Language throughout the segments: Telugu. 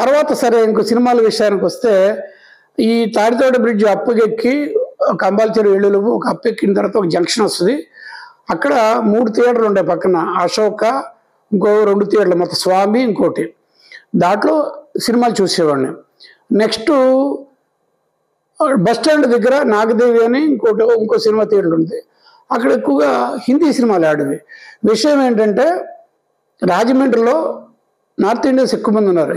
తర్వాత సరే ఇంకో సినిమాల విషయానికి వస్తే ఈ తాడితోట బ్రిడ్జ్ అప్పుకెక్కి కంపల్సరీ వెళ్ళు ఒక అప్పెక్కిన తర్వాత ఒక జంక్షన్ వస్తుంది. అక్కడ 3 థియేటర్లు ఉంటాయి పక్కన, అశోక, ఇంకో 2 థియేటర్లు, మొత్తం స్వామి ఇంకోటి. దాంట్లో సినిమాలు చూసేవాడిని. నెక్స్ట్ బస్ స్టాండ్ దగ్గర నాగదేవి అని ఇంకో సినిమా థియేటర్ ఉంది. అక్కడ ఎక్కువగా హిందీ సినిమాలు ఆడేవి. విషయం ఏంటంటే రాజమండ్రిలో నార్త్ ఇండియన్స్ ఎక్కువ మంది ఉన్నారు.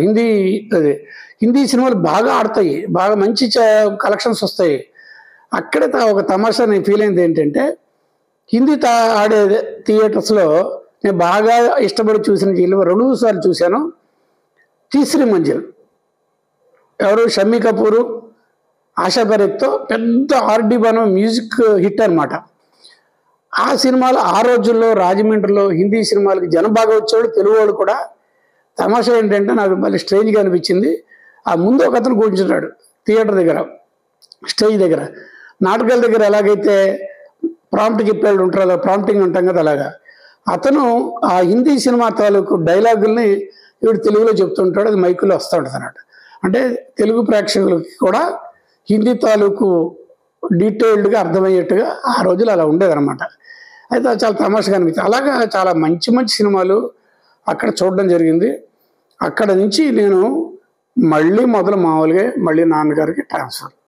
హిందీ సినిమాలు బాగా ఆడతాయి, బాగా మంచి కలెక్షన్స్ వస్తాయి. అక్కడే ఒక తమాషా నేను ఫీల్ అయింది ఏంటంటే హిందీ ఆడే థియేటర్స్లో నేను బాగా ఇష్టపడి చూసిన 2 సార్లు చూశాను. తీసరి మంజిల్ ఎవరు షమ్మీ కపూరు, ఆశా పరేఖ్తో పెద్ద ఆర్డి బర్మన్ మ్యూజిక్ హిట్ అనమాట. ఆ సినిమాలు ఆ రోజుల్లో రాజమండ్రిలో హిందీ సినిమాలకి జనం బాగా వచ్చేవాడు, తెలుగు వాళ్ళు కూడా. తమాషా ఏంటంటే నాకు మళ్ళీ స్ట్రేంజ్గా అనిపించింది. ఆ ముందు ఒక అతను కూర్చున్నాడు థియేటర్ దగ్గర, స్టేజ్ దగ్గర. నాటకాల దగ్గర ఎలాగైతే ప్రాంప్ట్ చెప్పేవాళ్ళు ఉంటారు, అలా ప్రాంప్టింగ్ ఉంటాం కదా, అలాగా అతను ఆ హిందీ సినిమా తాలూకు డైలాగుల్ని వీడు తెలుగులో చెప్తుంటాడు, అది మైకులో వస్తూ ఉంటుంది అన్నమాట. అంటే తెలుగు ప్రేక్షకులకి కూడా హిందీ తాలూకు డీటెయిల్డ్గా అర్థమయ్యేట్టుగా ఆ రోజులు అలా ఉండేదన్నమాట. అయితే చాలా తమాషగా అనిపించింది. అలాగా చాలా మంచి మంచి సినిమాలు అక్కడ చూడడం జరిగింది. అక్కడ నుంచి నేను మళ్ళీ మామూలుగా మళ్ళీ నాన్నగారికి ట్రాన్స్ఫర్.